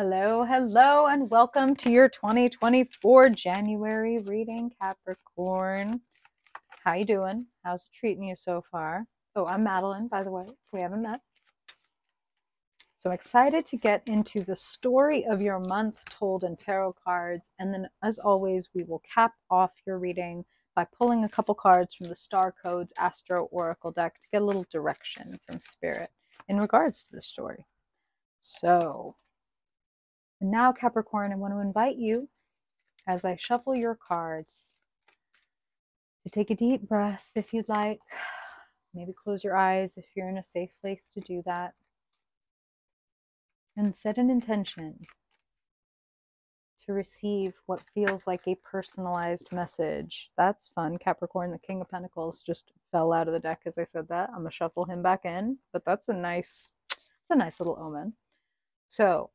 Hello, hello, and welcome to your 2024 January reading, Capricorn. How you doing? How's it treating you so far? Oh, I'm Madeline, by the way. We haven't met. So excited to get into the story of your month told in tarot cards. And then, as always, we will cap off your reading by pulling a couple cards from the Star Codes Astro Oracle deck to get a little direction from Spirit in regards to the story. So, and now, Capricorn, I want to invite you, as I shuffle your cards, to take a deep breath if you'd like. Maybe close your eyes if you're in a safe place to do that. And set an intention to receive what feels like a personalized message. That's fun. Capricorn, the King of Pentacles, just fell out of the deck as I said that. I'm going to shuffle him back in, but that's a nice little omen. So,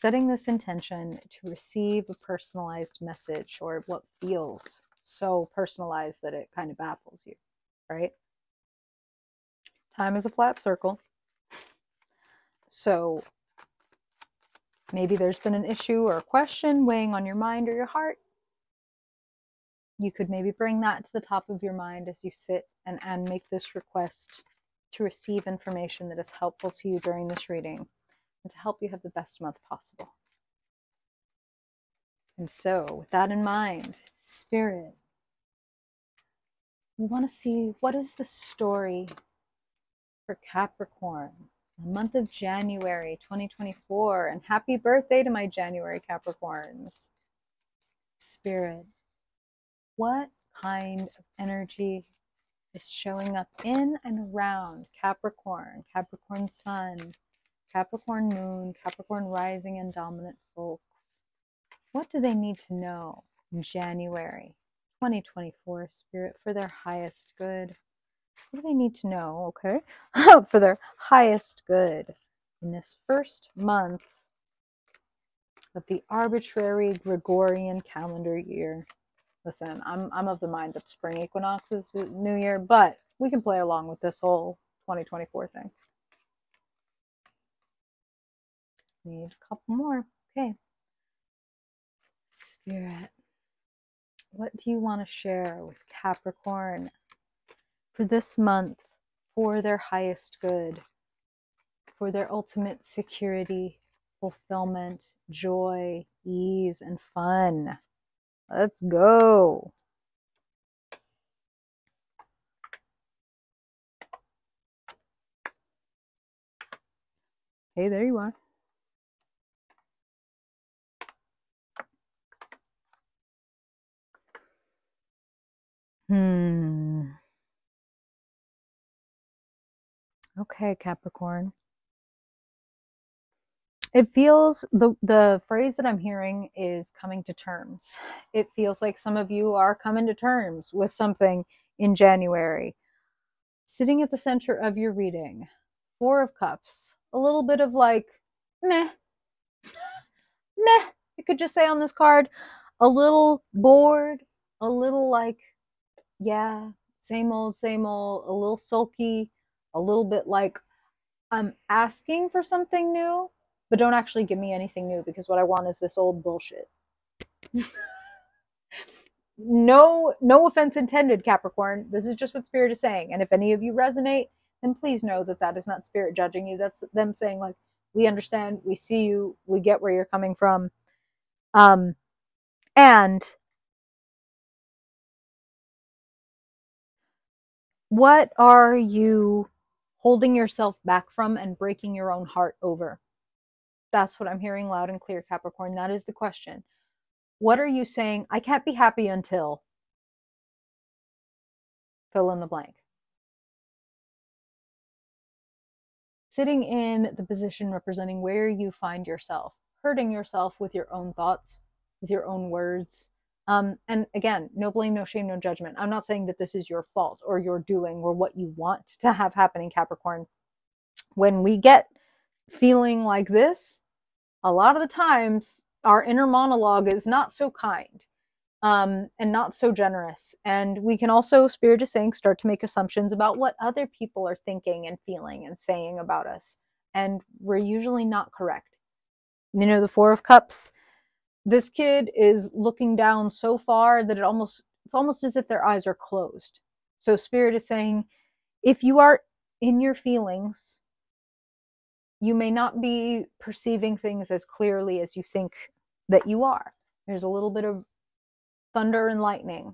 setting this intention to receive a personalized message, or what feels so personalized that it kind of baffles you, right? Time is a flat circle. So maybe there's been an issue or a question weighing on your mind or your heart. You could maybe bring that to the top of your mind as you sit and make this request to receive information that is helpful to you during this reading, and to help you have the best month possible. And so, with that in mind, Spirit, we want to see what is the story for Capricorn, the month of January 2024. And happy birthday to my January Capricorns. Spirit, what kind of energy is showing up in and around Capricorn, Capricorn Sun, Capricorn Moon, Capricorn Rising, and Dominant folks? What do they need to know in January 2024, Spirit, for their highest good? What do they need to know, okay, for their highest good in this first month of the arbitrary Gregorian calendar year? Listen, I'm of the mind that spring equinox is the new year, but we can play along with this whole 2024 thing. Need a couple more. Okay. Spirit, what do you want to share with Capricorn for this month, for their highest good, for their ultimate security, fulfillment, joy, ease, and fun? Let's go. Hey, there you are. Okay, Capricorn. It feels, the phrase that I'm hearing is coming to terms. It feels like some of you are coming to terms with something in January. Sitting at the center of your reading, Four of Cups, a little bit of like, meh, you could just say on this card, a little bored, a little like, yeah, same old, a little sulky, a little bit like, I'm asking for something new, but don't actually give me anything new, because what I want is this old bullshit. No offense intended, Capricorn. This is just what Spirit is saying. And if any of you resonate, then please know that that is not Spirit judging you. That's them saying, like, we understand, we see you, we get where you're coming from. And what are you holding yourself back from and breaking your own heart over? That's what I'm hearing loud and clear, Capricorn. That is the question. What are you saying? I can't be happy until fill in the blank. Sitting in the position representing where you find yourself, hurting yourself with your own thoughts, with your own words. And again, no blame, no shame, no judgment. I'm not saying that this is your fault or your doing or what you want to have happening, Capricorn. When we get feeling like this, a lot of the times our inner monologue is not so kind, and not so generous. And we can also, Spirit is saying, start to make assumptions about what other people are thinking and feeling and saying about us. And we're usually not correct. You know, the Four of Cups. This kid is looking down so far that it's almost as if their eyes are closed. So Spirit is saying, if you are in your feelings, you may not be perceiving things as clearly as you think that you are. There's a little bit of thunder and lightning,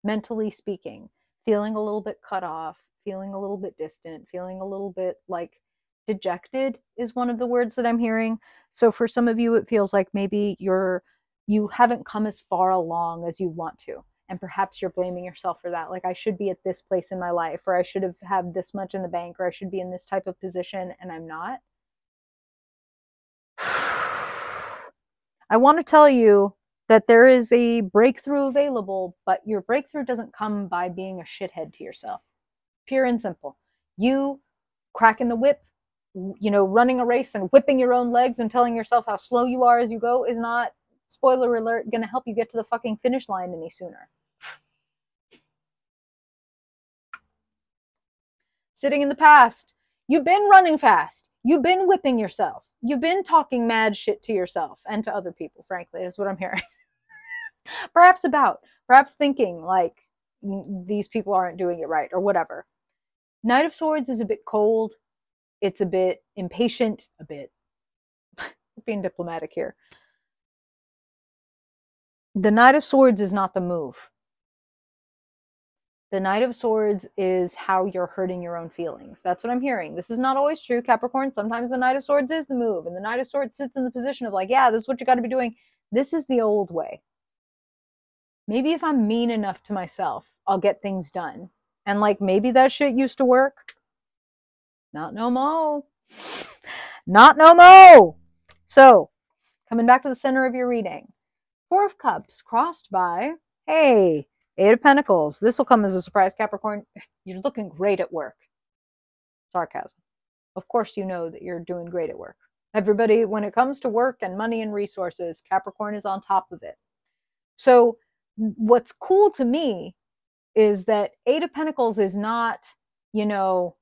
mentally speaking, feeling a little bit cut off, feeling a little bit distant, feeling a little bit like dejected is one of the words that I'm hearing. So for some of you, it feels like maybe you haven't come as far along as you want to. And perhaps you're blaming yourself for that. Like, I should be at this place in my life, or I should have had this much in the bank, or I should be in this type of position, and I'm not. I want to tell you that there is a breakthrough available, but your breakthrough doesn't come by being a shithead to yourself. Pure and simple. You cracking the whip, you know, running a race and whipping your own legs and telling yourself how slow you are as you go is not, spoiler alert, going to help you get to the fucking finish line any sooner. Sitting in the past, you've been running fast. You've been whipping yourself. You've been talking mad shit to yourself and to other people, frankly, is what I'm hearing. Perhaps thinking like these people aren't doing it right or whatever. Knight of Swords is a bit cold. It's a bit impatient, a bit being diplomatic here. The Knight of Swords is not the move. The Knight of Swords is how you're hurting your own feelings. That's what I'm hearing. This is not always true, Capricorn. Sometimes the Knight of Swords is the move, and the Knight of Swords sits in the position of like, yeah, this is what you got to be doing. This is the old way. Maybe if I'm mean enough to myself, I'll get things done. And like, maybe that shit used to work. Not no mo. Not no mo. So, coming back to the center of your reading. Four of Cups crossed by, hey, Eight of Pentacles. This will come as a surprise, Capricorn. You're looking great at work. Sarcasm. Of course you know that you're doing great at work. Everybody, when it comes to work and money and resources, Capricorn is on top of it. So what's cool to me is that Eight of Pentacles is not, you know,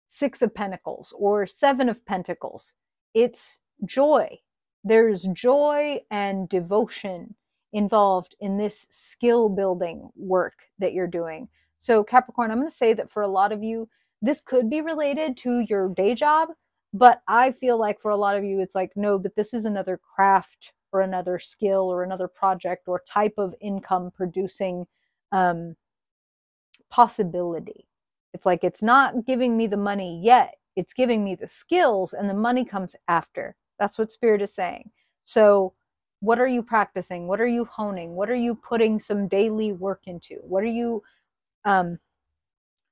Six of Pentacles or Seven of Pentacles. It's joy. There's joy and devotion involved in this skill building work that you're doing. So Capricorn, I'm going to say that for a lot of you, this could be related to your day job, but I feel like for a lot of you, it's like, no, but this is another craft or another skill or another project or type of income producing possibility. It's like, it's not giving me the money yet. It's giving me the skills, and the money comes after. That's what Spirit is saying. So what are you practicing? What are you honing? What are you putting some daily work into? What are you,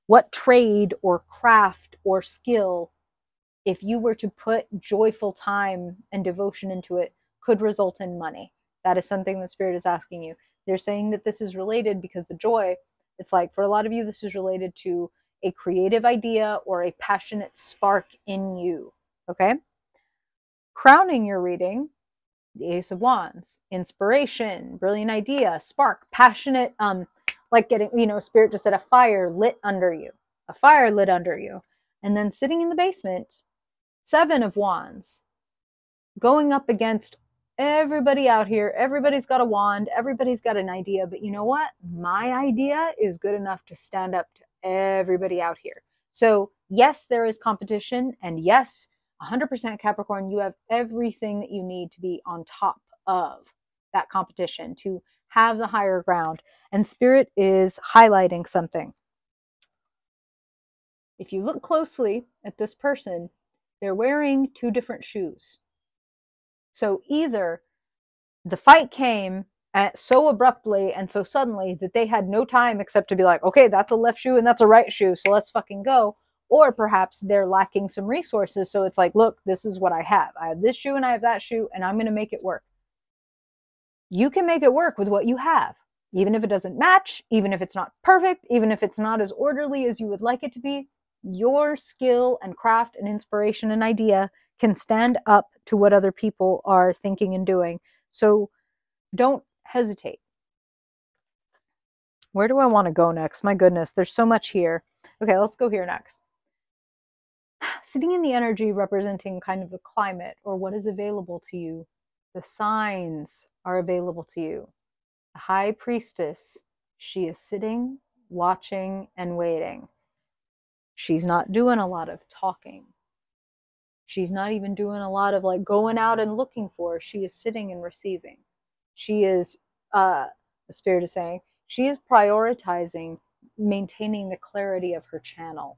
what trade or craft or skill, if you were to put joyful time and devotion into it, could result in money? That is something that Spirit is asking you. They're saying that this is related because the joy, it's like for a lot of you, this is related to a creative idea or a passionate spark in you. Okay? Crowning your reading, the Ace of Wands, inspiration, brilliant idea, spark, passionate, like getting, you know, Spirit just said a fire lit under you. A fire lit under you. And then sitting in the basement, Seven of Wands, going up against everybody out here. Everybody's got a wand. Everybody's got an idea. But you know what? My idea is good enough to stand up to everybody out here. So yes, there is competition. And yes, 100% Capricorn, you have everything that you need to be on top of that competition, to have the higher ground. And Spirit is highlighting something. If you look closely at this person, they're wearing two different shoes. So either the fight came so abruptly and so suddenly that they had no time except to be like, okay, that's a left shoe and that's a right shoe, so let's fucking go. Or perhaps they're lacking some resources, so it's like, look, this is what I have. I have this shoe and I have that shoe, and I'm going to make it work. You can make it work with what you have, even if it doesn't match, even if it's not perfect, even if it's not as orderly as you would like it to be. Your skill and craft and inspiration and idea can stand up to what other people are thinking and doing. So don't hesitate. Where do I want to go next? My goodness, there's so much here. Okay, let's go here next. sitting in the energy representing kind of the climate or what is available to you. The signs are available to you. The high priestess, she is sitting, watching, and waiting. She's not doing a lot of talking. She's not even doing a lot of like going out and looking for. She is sitting and receiving. She is, the spirit is saying, she is prioritizing maintaining the clarity of her channel.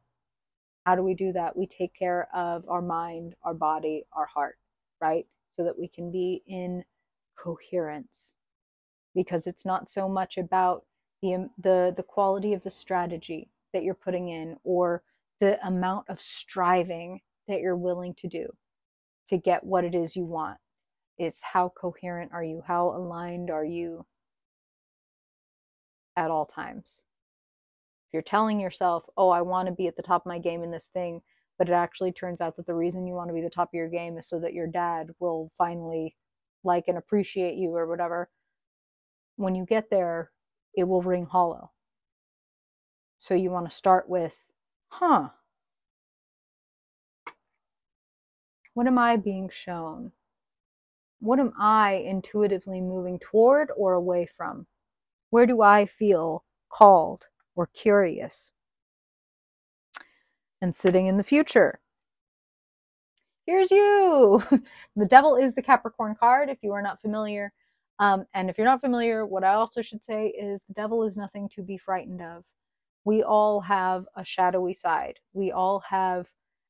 How do we do that? We take care of our mind, our body, our heart, right? So that we can be in coherence. Because it's not so much about the quality of the strategy that you're putting in or the amount of striving that you're willing to do to get what it is you want. It's how coherent are you? How aligned are you at all times? If you're telling yourself, oh, I want to be at the top of my game in this thing, but it actually turns out that the reason you want to be the top of your game is so that your dad will finally like and appreciate you or whatever, when you get there, it will ring hollow. So you want to start with, what am I being shown? What am I intuitively moving toward or away from? Where do I feel called or curious? And sitting in the future. Here's you. The devil is the Capricorn card, if you are not familiar. And if you're not familiar, what I also should say is the devil is nothing to be frightened of. We all have a shadowy side. We all have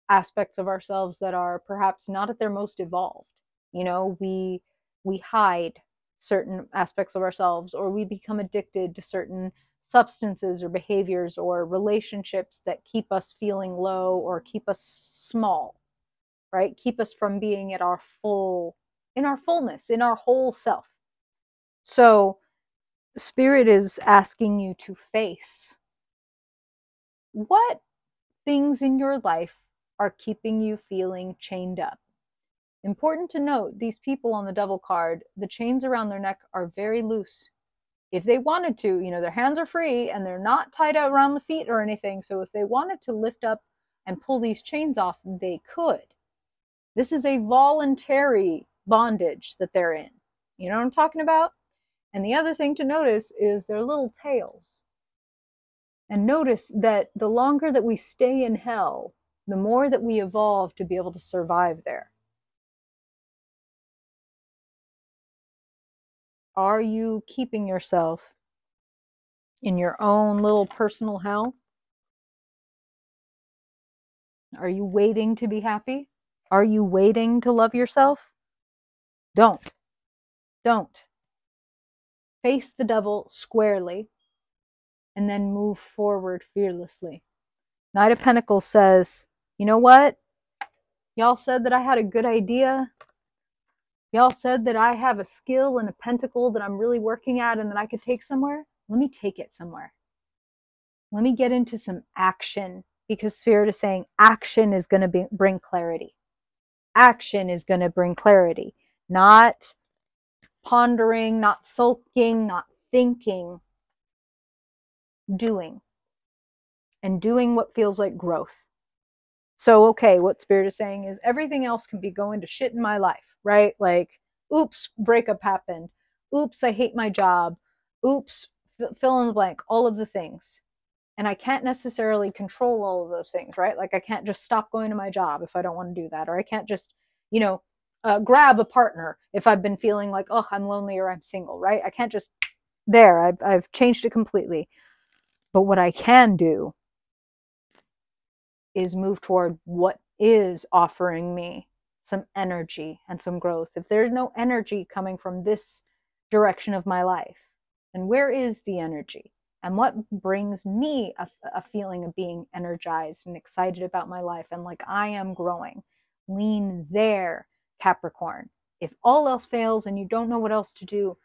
aspects of ourselves that are perhaps not at their most evolved. You know, we hide certain aspects of ourselves, or we become addicted to certain substances or behaviors or relationships that keep us feeling low or keep us small, right? Keep us from being at our full, in our fullness, in our whole self. So Spirit is asking you to face what things in your life are keeping you feeling chained up. Important to note, these people on the devil card, the chains around their neck are very loose. If they wanted to, you know, their hands are free and they're not tied out around the feet or anything. So if they wanted to lift up and pull these chains off, they could. This is a voluntary bondage that they're in. You know what I'm talking about? And the other thing to notice is their little tails. And notice that the longer that we stay in hell, the more that we evolve to be able to survive there. Are you keeping yourself in your own little personal hell? Are you waiting to be happy? Are you waiting to love yourself? Don't. Face the devil squarely and then move forward fearlessly. Knight of Pentacles says, you know what? Y'all said that I had a good idea. Y'all said that I have a skill and a pentacle that I'm really working at and that I could take somewhere. Let me take it somewhere. Let me get into some action, because Spirit is saying action is going to bring clarity. Action is going to bring clarity. Not pondering, not sulking, not thinking. Doing. And doing what feels like growth. So, okay, what Spirit is saying is everything else can be going to shit in my life, right? Like, oops, breakup happened. Oops, I hate my job. Oops, fill in the blank, all of the things. And I can't necessarily control all of those things, right? Like, I can't just stop going to my job if I don't want to do that. Or I can't just, you know, grab a partner if I've been feeling like, oh, I'm lonely or I'm single, right? I can't just, there, I've changed it completely. But what I can do is move toward what is offering me some energy and some growth. If there's no energy coming from this direction of my life, then where is the energy? And what brings me a feeling of being energized and excited about my life and like I am growing? Lean there, Capricorn. If all else fails and you don't know what else to do,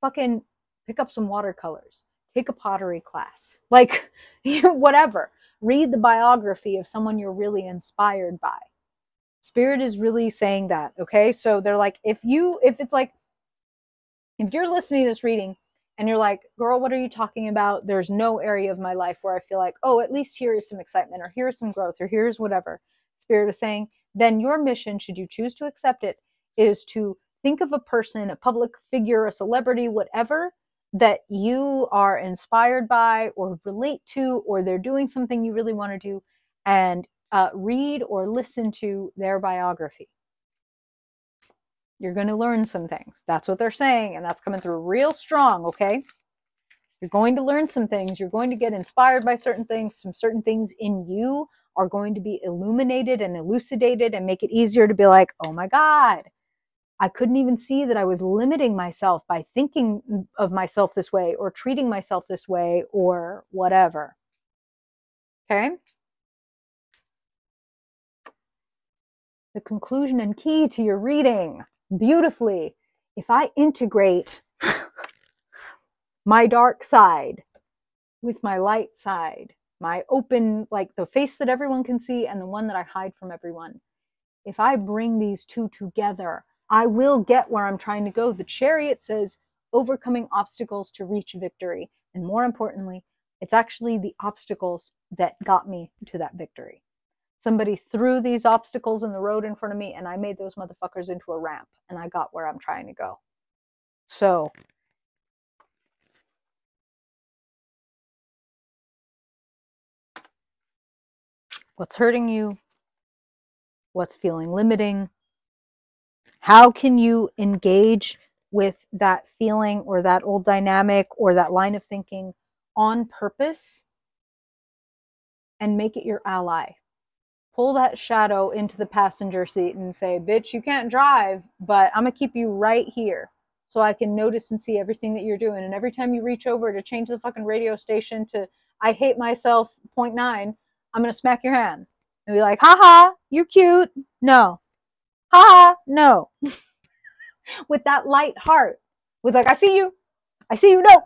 fucking pick up some watercolors. Take a pottery class. Like, whatever. Read the biography of someone you're really inspired by. Spirit is really saying that, okay? So they're like, if you're listening to this reading and you're like, girl, what are you talking about? There's no area of my life where I feel like, oh, at least here is some excitement or here is some growth or here's whatever. Spirit is saying, then your mission, should you choose to accept it, is to think of a person, a public figure, a celebrity, whatever, that you are inspired by or relate to, or they're doing something you really want to do, and read or listen to their biography. You're going to learn some things. That's what they're saying, and that's coming through real strong, okay? You're going to learn some things. You're going to get inspired by certain things. Some certain things in you are going to be illuminated and elucidated and make it easier to be like, oh my God, I couldn't even see that I was limiting myself by thinking of myself this way or treating myself this way or whatever. Okay? The conclusion and key to your reading, beautifully, if I integrate my dark side with my light side, my open, like the face that everyone can see and the one that I hide from everyone, if I bring these two together, I will get where I'm trying to go. The Chariot says overcoming obstacles to reach victory. And more importantly, it's actually the obstacles that got me to that victory. Somebody threw these obstacles in the road in front of me and I made those motherfuckers into a ramp and I got where I'm trying to go. So what's hurting you? What's feeling limiting? How can you engage with that feeling or that old dynamic or that line of thinking on purpose and make it your ally? Pull that shadow into the passenger seat and say, bitch, you can't drive, but I'm going to keep you right here so I can notice and see everything that you're doing. And every time you reach over to change the fucking radio station to I hate myself 0.9, I'm going to smack your hand and be like, haha, you're cute. No. Haha, no. With that light heart, with like, I see you, no.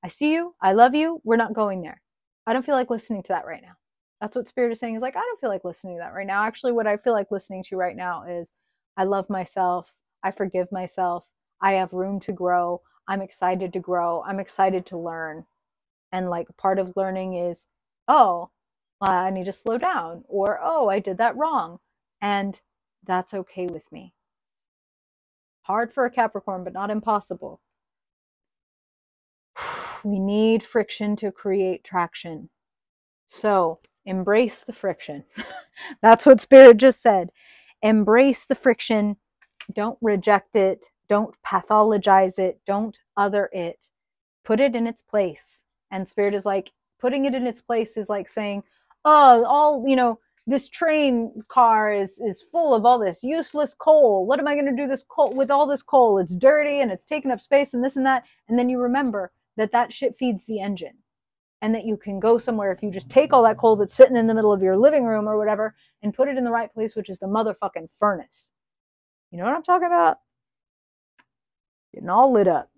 I see you, I love you, we're not going there. I don't feel like listening to that right now. That's what Spirit is saying, is like, I don't feel like listening to that right now. Actually, what I feel like listening to right now is, I love myself, I forgive myself, I have room to grow, I'm excited to grow, I'm excited to learn. And like part of learning is, oh, I need to slow down, or oh, I did that wrong. And that's okay with me. Hard for a Capricorn, but not impossible. We need friction to create traction. So embrace the friction. That's what Spirit just said. Embrace the friction. Don't reject it. Don't pathologize it. Don't other it. Put it in its place. And Spirit is like, putting it in its place is like saying, oh, all, this train car is full of all this useless coal. What am I going to do this coal with all this coal? It's dirty and it's taking up space and this and that. And then you remember that shit feeds the engine, and that you can go somewhere if you just take all that coal that's sitting in the middle of your living room or whatever and put it in the right place, which is the motherfucking furnace. You know what I'm talking about? Getting all lit up.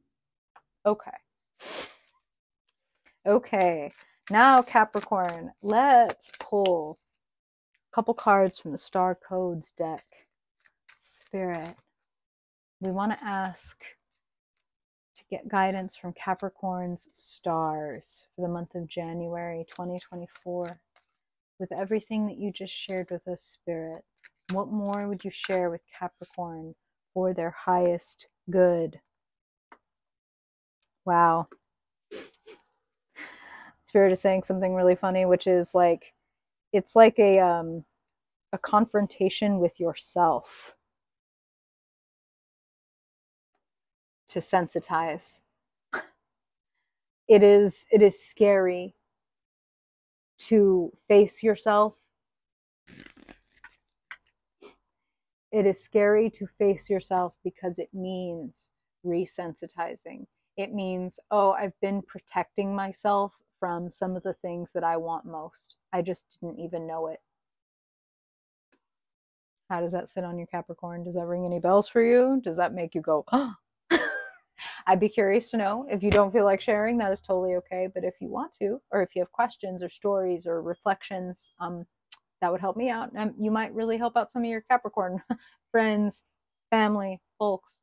Okay. Now, Capricorn, let's pull a couple cards from the Star Codes deck. Spirit, we want to ask to get guidance from Capricorn's stars for the month of January 2024. With everything that you just shared with us, Spirit, what more would you share with Capricorn for their highest good? Wow. Spirit is saying something really funny, which is like, it's like a confrontation with yourself to sensitize. It is scary to face yourself. It is scary to face yourself because it means resensitizing. It means, oh, I've been protecting myself from some of the things that I want most. I just didn't even know it. How does that sit on your Capricorn? Does that ring any bells for you? Does that make you go, oh? I'd be curious to know. If you don't feel like sharing, that is totally okay. But if you want to, or if you have questions or stories or reflections, that would help me out. And you might really help out some of your Capricorn friends, family, folks.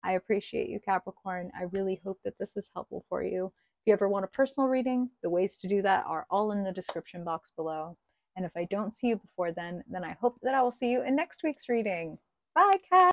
I appreciate you, Capricorn. I really hope that this is helpful for you. If you ever want a personal reading, the ways to do that are all in the description box below. And if I don't see you before then I hope that I will see you in next week's reading. Bye, Kat.